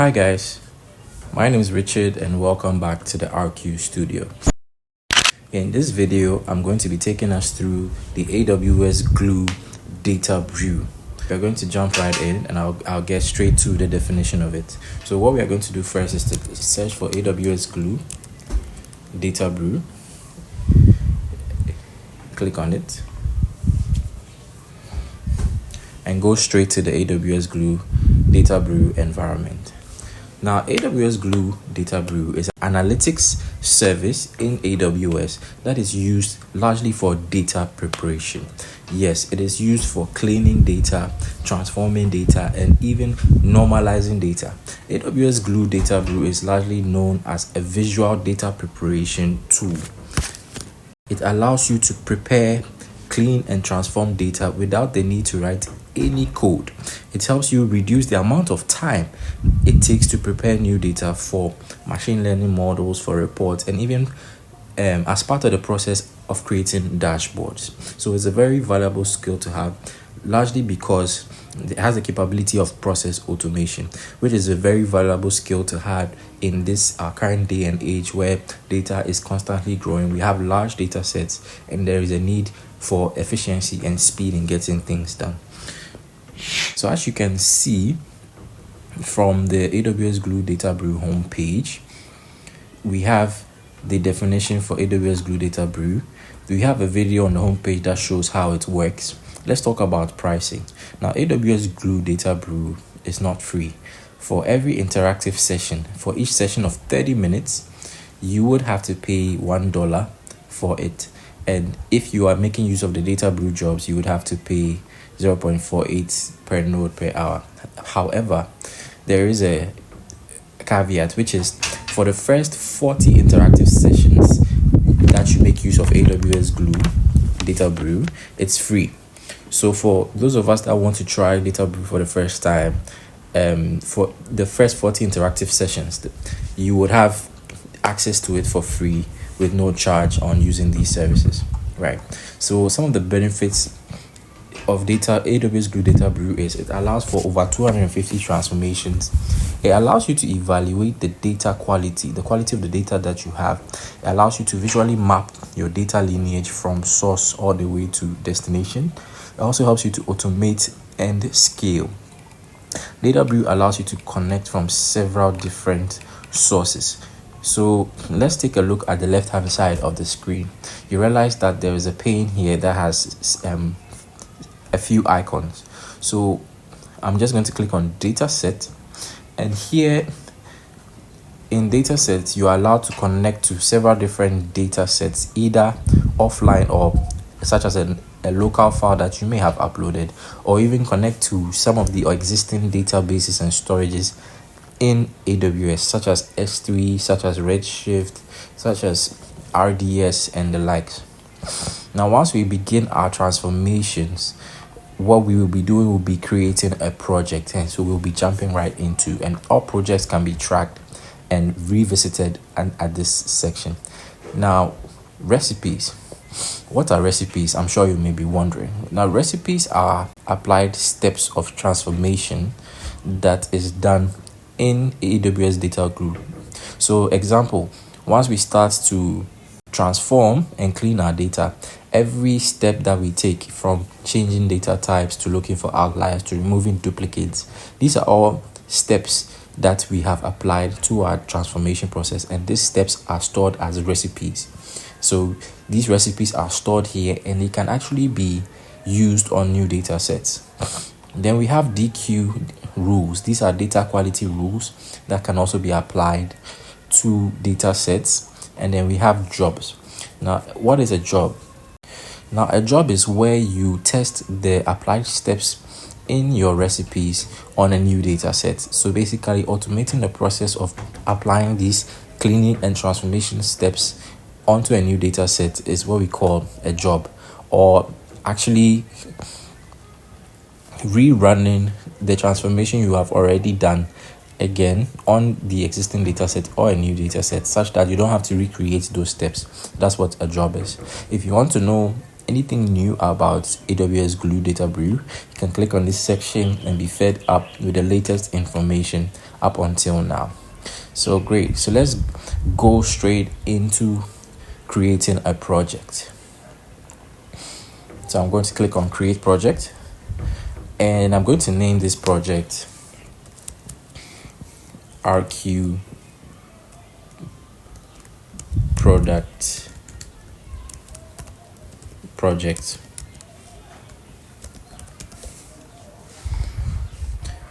Hi guys, my name is Richard and welcome back to the RQ studio. In this video, I'm going to be taking us through the AWS Glue DataBrew. We're going to jump right in and I'll get straight to the definition of it. So what we are going to do first is to search for AWS Glue DataBrew. Click on it and go straight to the AWS Glue DataBrew environment. Now, AWS Glue DataBrew is an analytics service in AWS that is used largely for data preparation. Yes, it is used for cleaning data, transforming data, and even normalizing data. AWS Glue DataBrew is largely known as a visual data preparation tool. It allows you to prepare, clean, and transform data without the need to write any code. It helps you reduce the amount of time it takes to prepare new data for machine learning models, for reports, and even as part of the process of creating dashboards. So it's a very valuable skill to have, largely because it has the capability of process automation, which is a very valuable skill to have in this current day and age where data is constantly growing. We have large data sets and there is a need for efficiency and speed in getting things done. So as you can see from the AWS Glue DataBrew homepage, we have the definition for AWS Glue DataBrew. We have a video on the homepage that shows how it works. Let's talk about pricing. Now, AWS Glue DataBrew is not free. For every interactive session, for each session of 30 minutes, you would have to pay $1 for it. And if you are making use of the DataBrew jobs, you would have to pay 0.48 per node per hour. However, there is a caveat, which is for the first 40 interactive sessions that you make use of AWS Glue DataBrew, it's free. So for those of us that want to try DataBrew for the first time, for the first 40 interactive sessions, you would have access to it for free with no charge on using these services, right? So some of the benefits of AWS Glue DataBrew is it allows for over 250 transformations. It allows you to evaluate the data quality, the quality of the data that you have. It allows you to visually map your data lineage from source all the way to destination. It also helps you to automate and scale. DataBrew allows you to connect from several different sources. So let's take a look at the left hand side of the screen. You realize that there is a pane here that has a few icons. So I'm just going to click on dataset, and here in datasets you are allowed to connect to several different datasets, either offline or such as a local file that you may have uploaded, or even connect to some of the existing databases and storages in AWS, such as S3, such as Redshift, such as RDS, and the likes. Now, once we begin our transformations, what we will be doing will be creating a project, and so we'll be jumping right into, and all projects can be tracked and revisited and at this section. Now, recipes. What are recipes? I'm sure you may be wondering. Now, recipes are applied steps of transformation that is done in AWS DataBrew. So example, once we start to transform and clean our data, every step that we take, from changing data types to looking for outliers to removing duplicates, these are all steps that we have applied to our transformation process, and these steps are stored as recipes. So these recipes are stored here and they can actually be used on new data sets. Then we have DQ rules. These are data quality rules that can also be applied to data sets. And then we have jobs. Now, what is a job? Now, a job is where you test the applied steps in your recipes on a new data set. So basically automating the process of applying these cleaning and transformation steps onto a new data set is what we call a job, or actually rerunning the transformation you have already done again on the existing data set or a new data set, such that you don't have to recreate those steps. That's what a job is. If you want to know anything new about AWS Glue DataBrew, you can click on this section and be fed up with the latest information up until now. So great. So let's go straight into creating a project. So I'm going to click on create project, and I'm going to name this project RQ product project.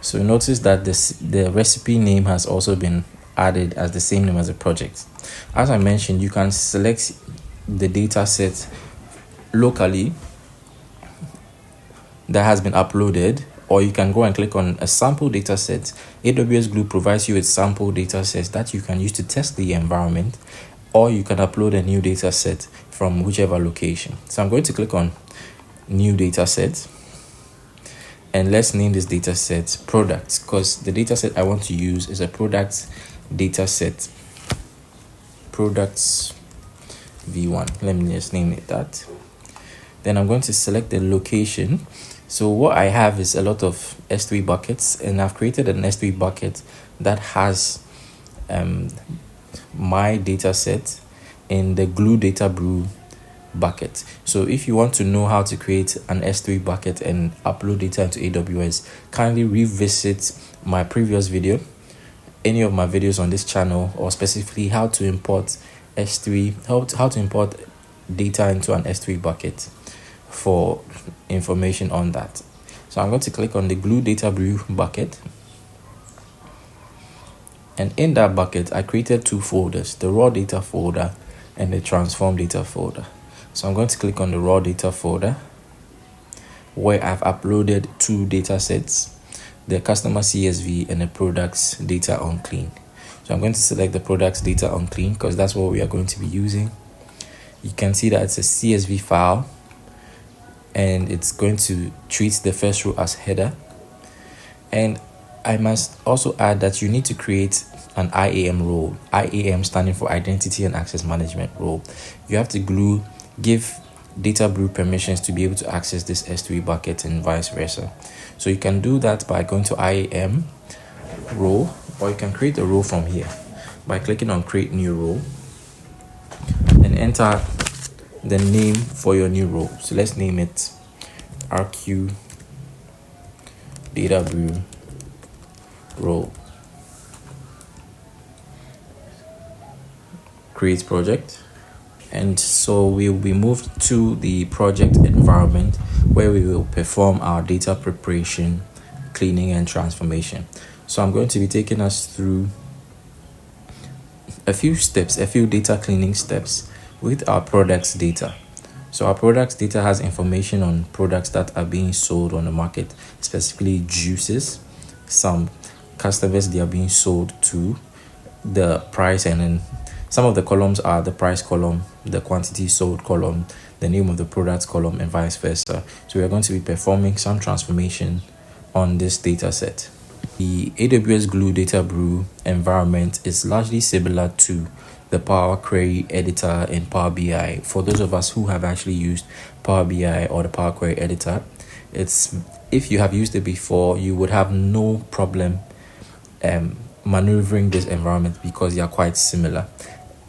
So notice that the recipe name has also been added as the same name as the project. As I mentioned, you can select the data set locally that has been uploaded, or you can go and click on a sample data set. AWS Glue provides you with sample data sets that you can use to test the environment, or you can upload a new data set from whichever location. So I'm going to click on new data set, and let's name this data set products, because the data set I want to use is a products data set, products v1. Let me just name it that. Then I'm going to select the location. So what I have is a lot of S3 buckets, and I've created an S3 bucket that has my data set in the Glue DataBrew bucket. So if you want to know how to create an S3 bucket and upload data into AWS, kindly revisit my previous video, any of my videos on this channel, or specifically how to import S3, how to import data into an S3 bucket for information on that. So I'm going to click on the Glue DataBrew bucket, and in that bucket I created two folders, the raw data folder and the transform data folder. So I'm going to click on the raw data folder, where I've uploaded two data sets, the customer CSV and the products data on clean. So I'm going to select the products data on clean because that's what we are going to be using. You can see that it's a CSV file, and it's going to treat the first row as header. And I must also add that you need to create an IAM role, IAM standing for Identity and Access Management role. You have to give DataBrew permissions to be able to access this S3 bucket and vice versa. So you can do that by going to IAM role, or you can create a role from here by clicking on create new role and enter the name for your new role. So let's name it RQ DataBrew role. Create project. And so we will be moved to the project environment, where we will perform our data preparation, cleaning and transformation. So I'm going to be taking us through a few data cleaning steps with our products data. So our products data has information on products that are being sold on the market, specifically juices, some customers they are being sold to, the price, and then some of the columns are the price column, the quantity sold column, the name of the products column, and vice versa. So we are going to be performing some transformation on this data set. The AWS Glue DataBrew environment is largely similar to the Power Query editor in Power BI. For those of us who have actually used Power BI or the Power Query editor, if you have used it before, you would have no problem maneuvering this environment because they are quite similar.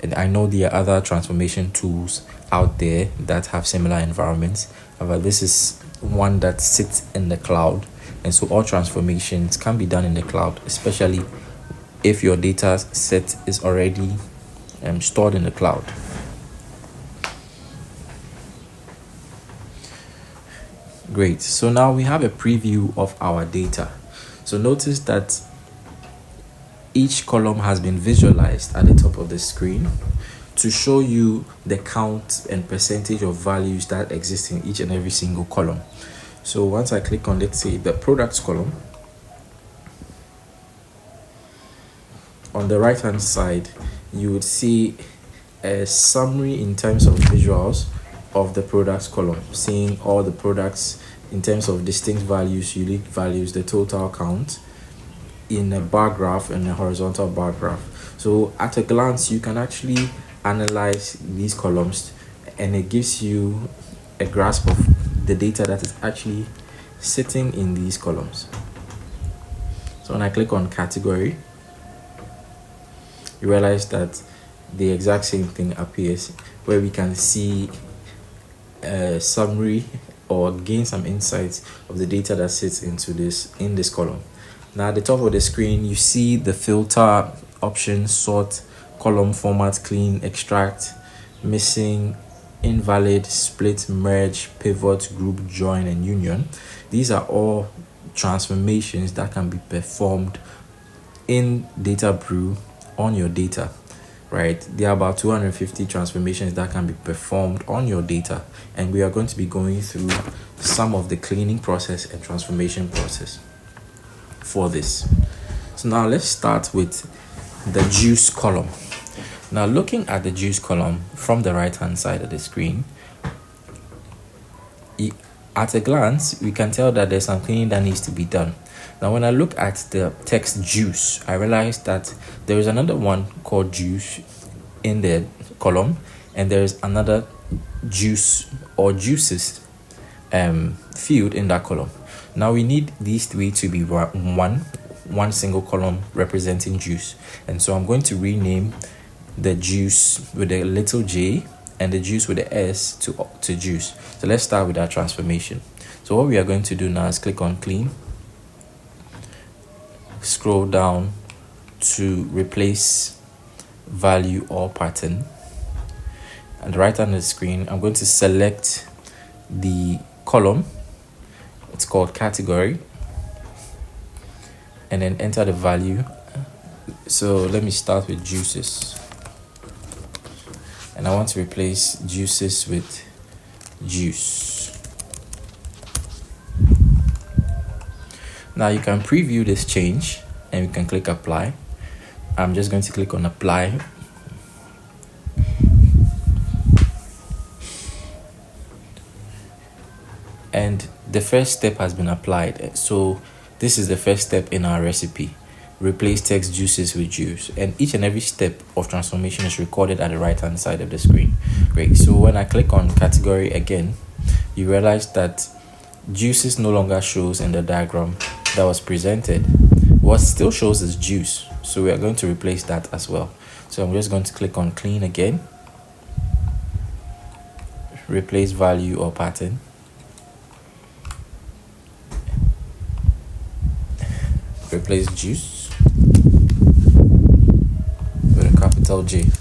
And I know there are other transformation tools out there that have similar environments, but this is one that sits in the cloud, and so all transformations can be done in the cloud, especially if your data set is already stored in the cloud. Great. So now we have a preview of our data. So notice that each column has been visualized at the top of the screen to show you the count and percentage of values that exist in each and every single column. So once I click on, let's say, the products column, on the right hand side you would see a summary in terms of visuals of the products column, seeing all the products in terms of distinct values, unique values, the total count in a bar graph and a horizontal bar graph. So at a glance you can actually analyze these columns, and it gives you a grasp of the data that is actually sitting in these columns. So when I click on category, you realize that the exact same thing appears, where we can see a summary or gain some insights of the data that sits in this column. Now at the top of the screen, you see the filter options: sort, column format, clean, extract, missing, invalid, split, merge, pivot, group, join, and union. These are all transformations that can be performed in DataBrew on your data, right? There are about 250 transformations that can be performed on your data, and we are going to be going through some of the cleaning process and transformation process for this. So now let's start with the juice column. Now looking at the juice column from the right hand side of the screen, at a glance we can tell that there's some cleaning that needs to be done. Now when I look at the text juice, I realize that there is another one called juice in the column, and there is another juice or juices field in that column. Now we need these three to be one single column representing juice, and so I'm going to rename the juice with a little j and the juice with the s to juice. So let's start with our transformation. So what we are going to do now is click on clean, scroll down to replace value or pattern. At the right hand of the screen, I'm going to select the column, it's called category, and then enter the value. So let me start with juices, and I want to replace juices with juice. Now you can preview this change and you can click apply. I'm just going to click on apply. And the first step has been applied. So this is the first step in our recipe: replace text juices with juice. And each and every step of transformation is recorded at the right hand side of the screen. Great. So when I click on category again, you realize that juices no longer shows in the diagram that was presented. What still shows is juice, so we are going to replace that as well. So I'm just going to click on clean again, replace value or pattern, replace juice with a capital J. You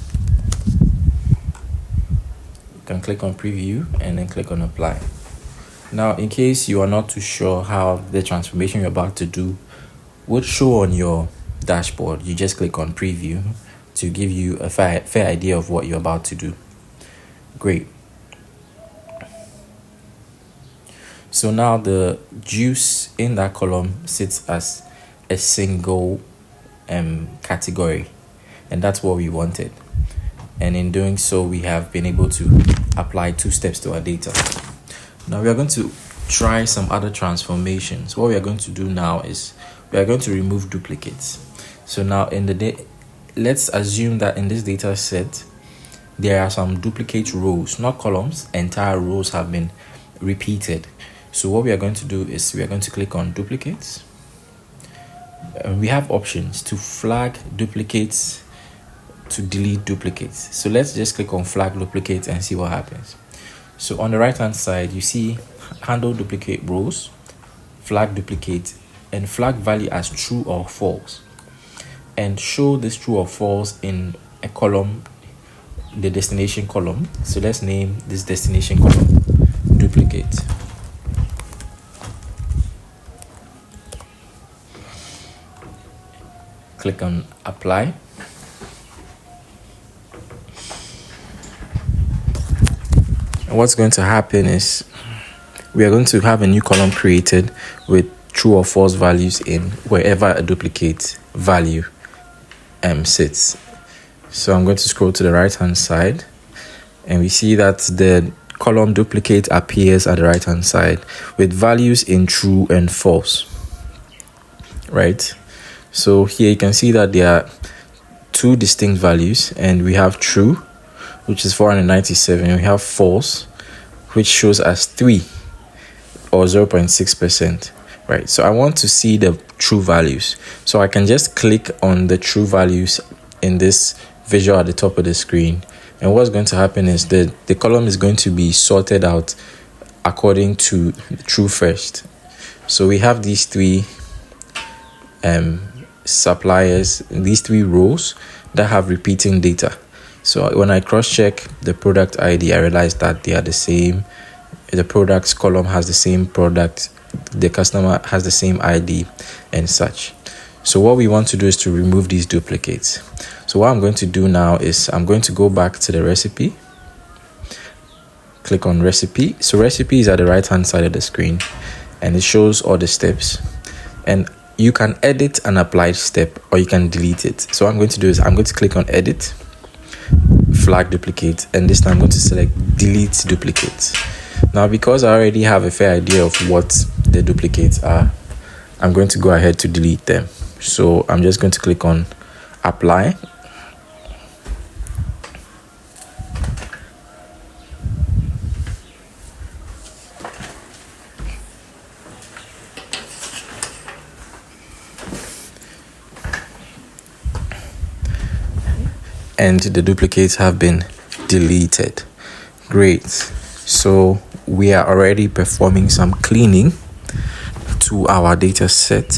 can click on preview and then click on apply. Now, in case you are not too sure how the transformation you're about to do would show on your dashboard, you just click on preview to give you a fair idea of what you're about to do. Great. So now the juice in that column sits as a single category, and that's what we wanted. And in doing so, we have been able to apply 2 steps to our data. Now we are going to try some other transformations. What we are going to do now is we are going to remove duplicates. So now let's assume that in this data set there are some duplicate rows, not columns. Entire rows have been repeated. So what we are going to do is we are going to click on duplicates. We have options to flag duplicates, to delete duplicates. So let's just click on flag duplicates and see what happens. So on the right hand side, you see handle duplicate rows, flag duplicate, and flag value as true or false, and show this true or false in a column, the destination column. So let's name this destination column duplicate. Click on apply. And what's going to happen is we are going to have a new column created with true or false values in wherever a duplicate value sits. So I'm going to scroll to the right hand side, and we see that the column duplicate appears at the right hand side with values in true and false, right? So here you can see that there are 2 distinct values, and we have true, which is 497, and we have false, which shows as 3 or 0.6%, right? So I want to see the true values. So I can just click on the true values in this visual at the top of the screen. And what's going to happen is that the column is going to be sorted out according to true first. So we have these 3 suppliers, these 3 rows that have repeating data. So when I cross-check the product ID, I realize that they are the same. The products column has the same product, the customer has the same ID and such. So what we want to do is to remove these duplicates. So what I'm going to do now is I'm going to go back to the recipe, click on recipe. So recipe is at the right hand side of the screen and it shows all the steps, and you can edit an applied step or you can delete it. So what I'm going to do is I'm going to click on edit, flag duplicate, and this time I'm going to select delete duplicates. Now because I already have a fair idea of what the duplicates are, I'm going to go ahead to delete them. So I'm just going to click on apply, and the duplicates have been deleted. Great. So we are already performing some cleaning to our data set.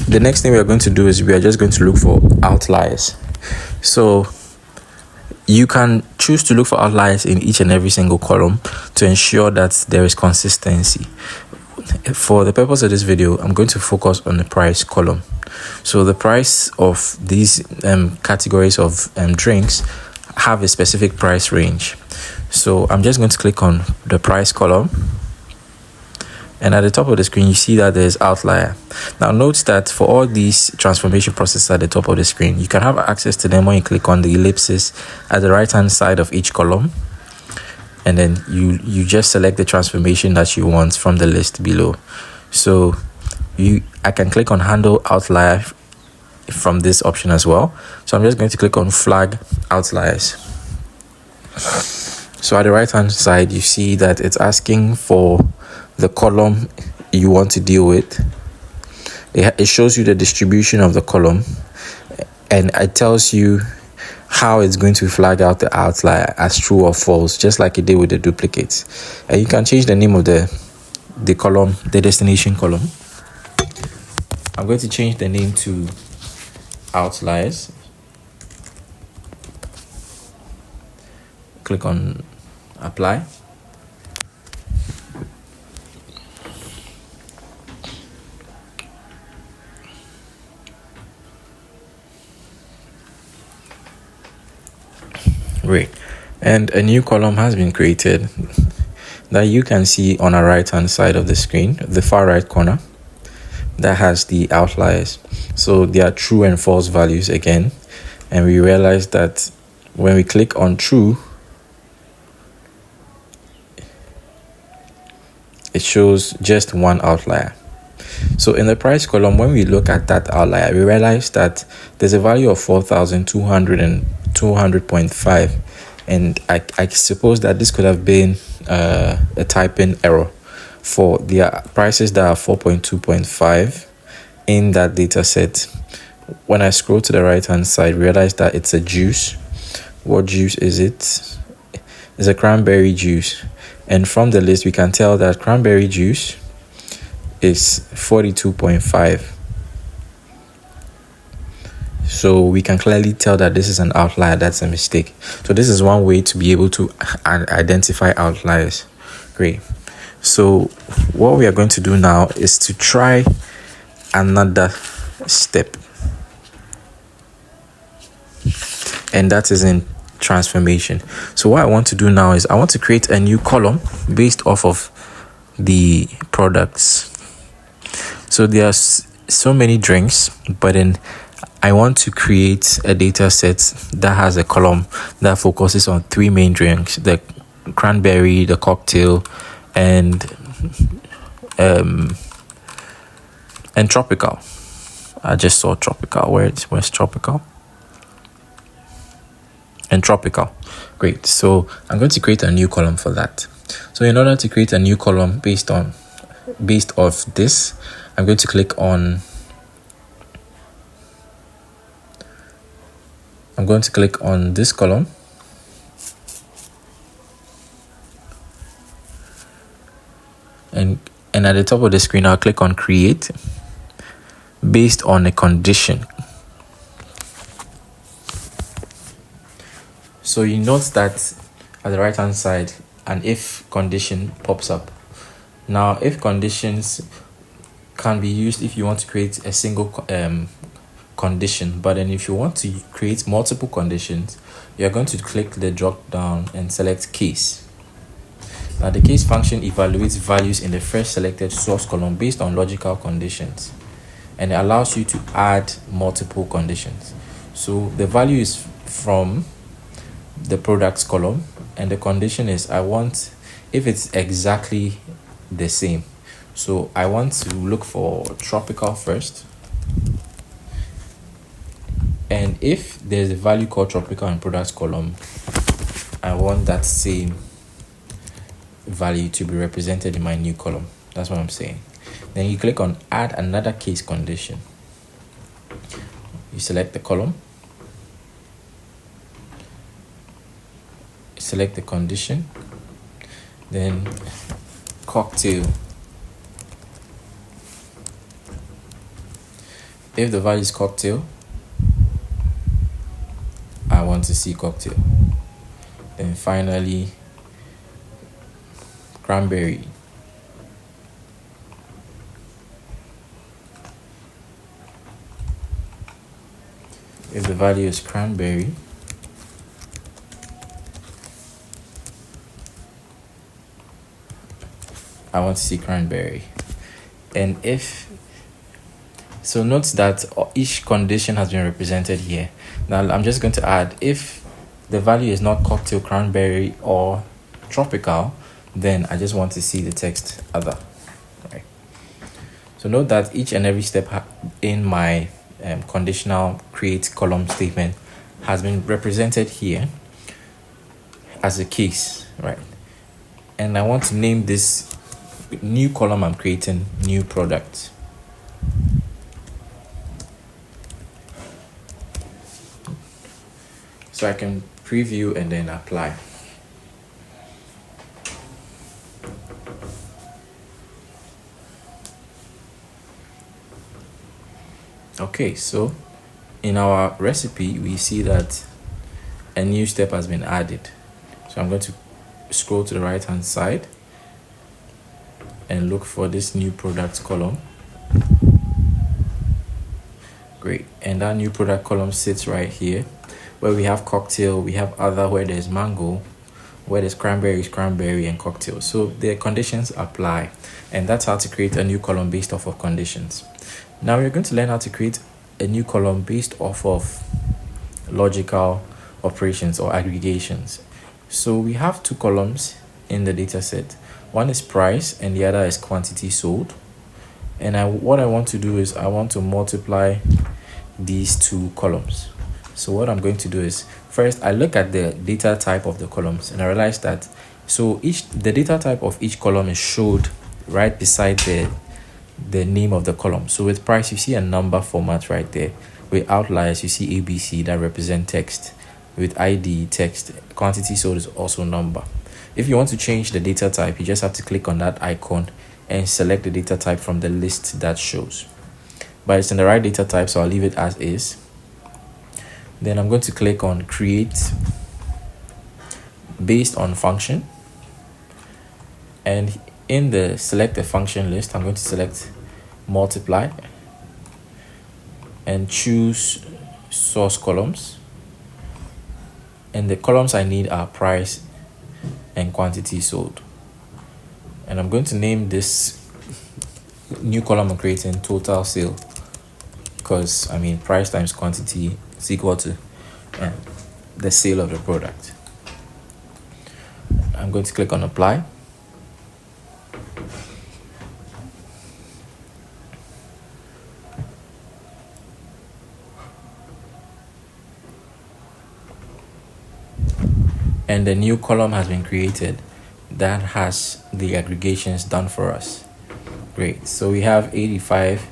The next thing we are going to do is we are just going to look for outliers. So you can choose to look for outliers in each and every single column to ensure that there is consistency. For the purpose of this video, I'm going to focus on the price column. So the price of these categories of drinks have a specific price range. So I'm just going to click on the price column, and at the top of the screen you see that there's outlier. Now note that for all these transformation processes at the top of the screen, you can have access to them when you click on the ellipsis at the right hand side of each column, and then you just select the transformation that you want from the list below. So I can click on handle outlier from this option as well. So I'm just going to click on flag outliers. So at the right hand side you see that it's asking for the column you want to deal with. It shows you the distribution of the column, and it tells you how it's going to flag out the outlier as true or false, just like it did with the duplicates. And you can change the name of the column, the destination column. I'm going to change the name to outliers. Click on apply. Great. And a new column has been created that you can see on the right hand side of the screen, the far right corner, that has the outliers. So they are true and false values again, and we realize that when we click on true, it shows just one outlier. So in the price column, when we look at that outlier, we realize that there's a value of 4,200 and 200.5, and I suppose that this could have been a typing error for the prices that are 4.2.5 in that data set. When I scroll to the right hand side, realize that it's a juice. What juice is it? It's a cranberry juice, and from the list we can tell that cranberry juice is 42.5. So we can clearly tell that this is an outlier. That's a mistake. So this is one way to be able to identify outliers. Great. So what we are going to do now is to try another step, and that is in transformation. So what I want to do now is I want to create a new column based off of the products. So there's so many drinks, but then I want to create a data set that has a column that focuses on 3 main drinks: the cranberry, the cocktail, and tropical. I just saw tropical. Where's tropical? and tropical. Great. So I'm going to create a new column for that. So in order to create a new column based off this, I'm going to click on this column, and at the top of the screen I'll click on create based on a condition. So you note that at the right hand side an if condition pops up. Now if conditions can be used if you want to create a single condition, but then if you want to create multiple conditions, you're going to click the drop down and select case. Now the case function evaluates values in the first selected source column based on logical conditions, and it allows you to add multiple conditions. So the value is from the products column, and the condition is I want if it's exactly the same. So I want to look for tropical first, and if there's a value called tropical in products column, I want that same value to be represented in my new column. That's what I'm saying. Then you click on add another case condition. You select the column, select the condition, then cocktail. If the value is cocktail, I want to see cocktail. Then finally cranberry. If the value is cranberry, I want to see cranberry. And if so, note that each condition has been represented here. Now I'm just going to add if the value is not cocktail, cranberry, or tropical, then I just want to see the text other. Right. So note that each and every step in my conditional create column statement has been represented here as a case, right? And I want to name this new column I'm creating new product. So I can preview and then apply. Okay, so in our recipe, we see that a new step has been added. So I'm going to scroll to the right hand side and look for this new product column. Great. And that new product column sits right here, where we have cocktail, we have other, where there's mango, where there's cranberry is cranberry, and cocktail. So the conditions apply, and that's how to create a new column based off of conditions. Now we're going to learn how to create a new column based off of logical operations or aggregations. So we have two columns in the data set. One is price and the other is quantity sold. And what I want to do is I want to multiply these two columns. So what I'm going to do is first I look at the data type of the columns, and I realize that the data type of each column is showed right beside the name of the column. So with price, you see a number format right there. With outliers, you see ABC that represent text. With ID, text. Quantity sold is also number. If you want to change the data type, you just have to click on that icon and select the data type from the list that shows. But it's in the right data type, so I'll leave it as is. Then I'm going to click on create based on function, and in the select a function list, I'm going to select multiply and choose source columns, and the columns I need are price and quantity sold. And I'm going to name this new column I'm creating total sale, because I mean price times quantity is equal to the sale of the product. I'm going to click on apply. and the new column has been created that has the aggregations done for us. Great. So we have 85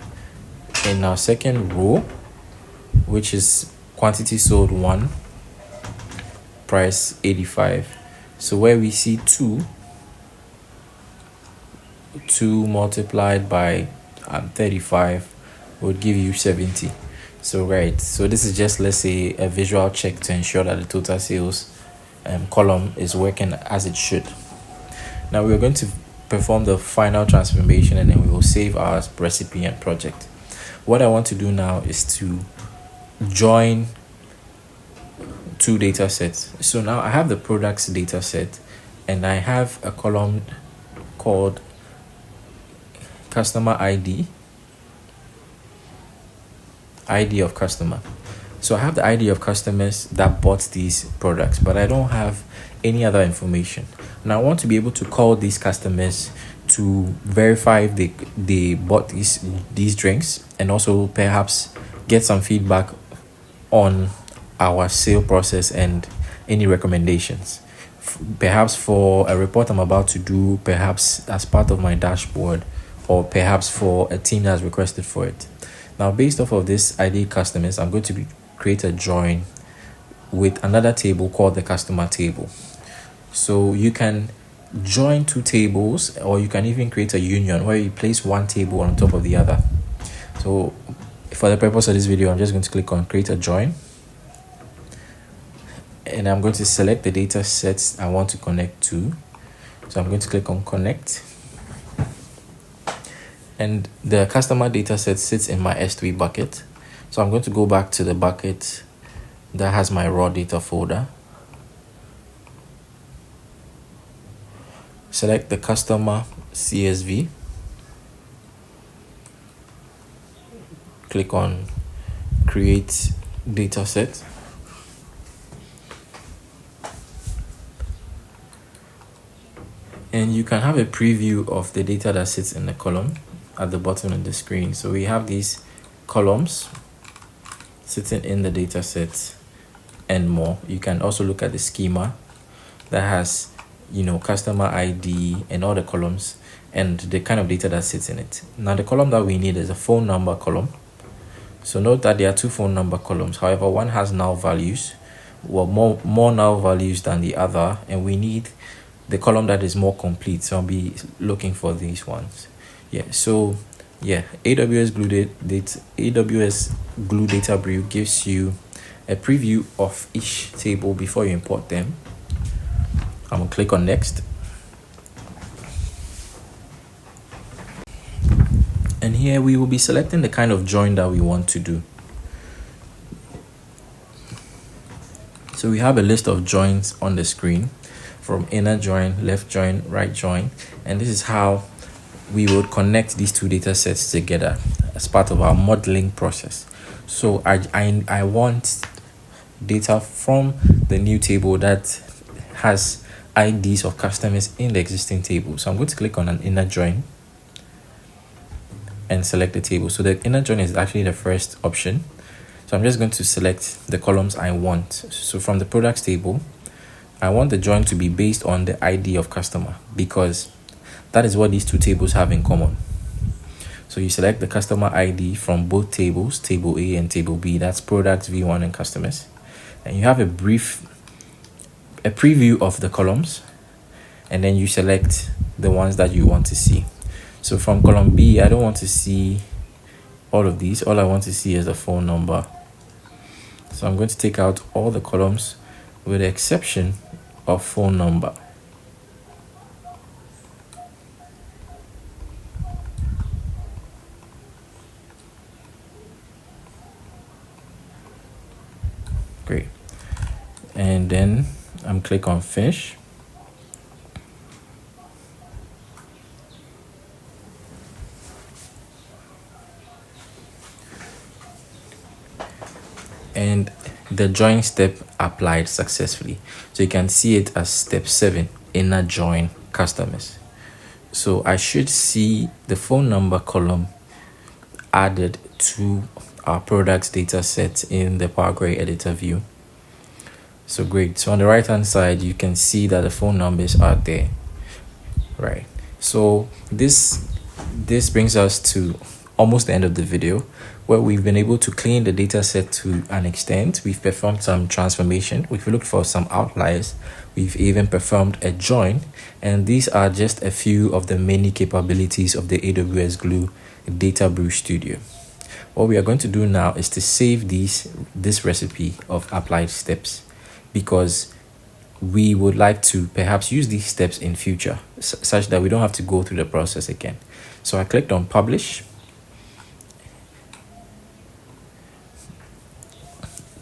in our second row, which is quantity sold 1, price 85. So where we see 2 multiplied by 35 would give you 70. So right, so this is just, let's say, a visual check to ensure that the total sales column is working as it should. Now we're going to perform the final transformation, and then we will save our recipe and project. What I want to do now is to join two data sets. So now I have the products data set, and I have a column called customer ID of customer. So I have the ID of customers that bought these products, but I don't have any other information. And I want to be able to call these customers to verify if they bought these drinks, and also perhaps get some feedback on our sale process and any recommendations. Perhaps for a report I'm about to do, perhaps as part of my dashboard, or perhaps for a team that's requested for it. Now, based off of this ID customers, I'm going to create a join with another table called the customer table. So you can join two tables, or you can even create a union where you place one table on top of the other. So for the purpose of this video, I'm just going to click on create a join, and I'm going to select the data sets I want to connect to. So I'm going to click on connect, and the customer data set sits in my S3 bucket. So I'm going to go back to the bucket that has my raw data folder, select the customer CSV, click on create data set, and you can have a preview of the data that sits in the column at the bottom of the screen. So we have these columns sitting in the data set and more. You can also look at the schema that has, customer ID and all the columns and the kind of data that sits in it. Now the column that we need is a phone number column. So note that there are two phone number columns. However, one has null values, well, more null values than the other, and we need the column that is more complete. So I'll be looking for these ones. AWS Glue DataBrew gives you a preview of each table before you import them. I'm gonna click on next, and here we will be selecting the kind of join that we want to do. So we have a list of joins on the screen, from inner join, left join, right join, and this is how we would connect these two data sets together as part of our modeling process. So I want data from the new table that has IDs of customers in the existing table. So I'm going to click on an inner join and select the table. So the inner join is actually the first option. So I'm just going to select the columns I want. So from the products table, I want the join to be based on the ID of customer, because that is what these two tables have in common. So you select the customer ID from both tables, table A and table B, that's products V1 and customers. And you have a preview of the columns, and then you select the ones that you want to see. So from column B, I don't want to see all of these. All I want to see is the phone number. So I'm going to take out all the columns with the exception of phone number. Great. And then I'm click on finish. And the join step applied successfully. So you can see it as step 7, inner join customers. So I should see the phone number column added to our products data set in the Power Query editor view. So great. So on the right hand side, you can see that the phone numbers are there, right? So this brings us to almost the end of the video, where we've been able to clean the data set to an extent. We've performed some transformation, we've looked for some outliers, we've even performed a join, and these are just a few of the many capabilities of the AWS Glue DataBrew Studio. What we are going to do now is to save this recipe of applied steps, because we would like to perhaps use these steps in future such that we don't have to go through the process again. So I clicked on publish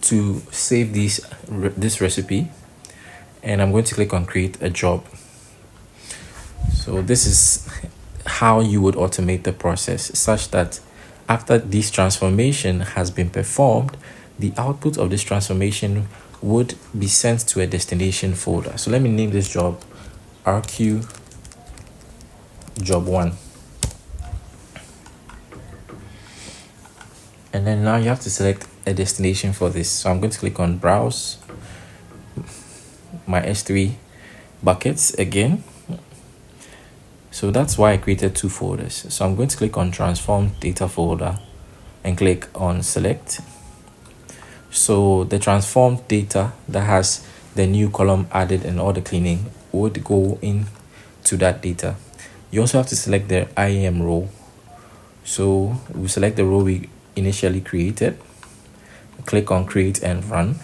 to save this recipe, and I'm going to click on create a job. So this is how you would automate the process, such that after this transformation has been performed, the output of this transformation would be sent to a destination folder. So let me name this job RQ job 1. And then now you have to select a destination for this. So I'm going to click on browse my S3 buckets again. So that's why I created 2 folders. So I'm going to click on transform data folder and click on select. So the transformed data that has the new column added and all the cleaning would go into that data. You also have to select the IAM role. So we select the role we initially created, click on create and run.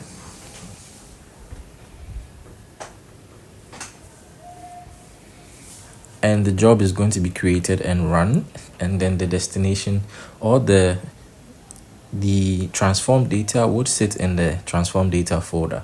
And the job is going to be created and run, and then the destination or the transformed data would sit in the transformed data folder.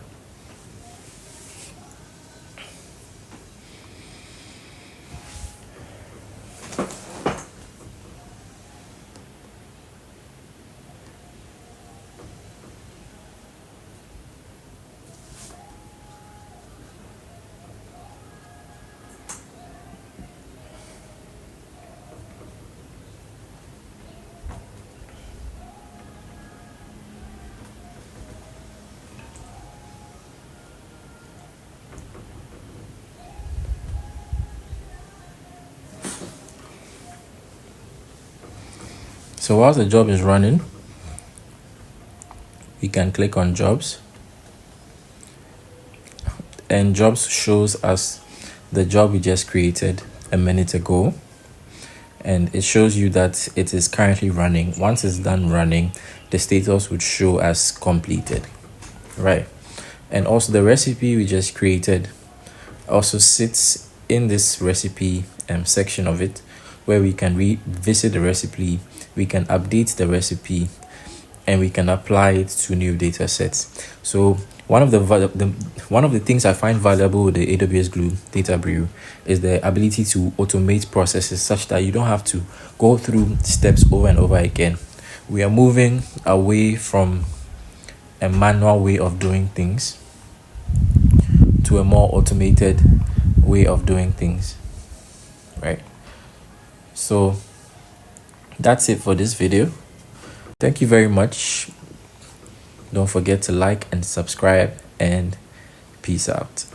So while the job is running, we can click on jobs, and jobs shows us the job we just created a minute ago, and it shows you that it is currently running. Once it's done running, the status would show as completed, right? And also the recipe we just created also sits in this recipe section of it, where we can revisit the recipe, we can update the recipe, and we can apply it to new data sets. So one of the things I find valuable with the AWS Glue DataBrew is the ability to automate processes such that you don't have to go through steps over and over again. We are moving away from a manual way of doing things to a more automated way of doing things, right? So that's it for this video. Thank you very much. Don't forget to like and subscribe, and peace out.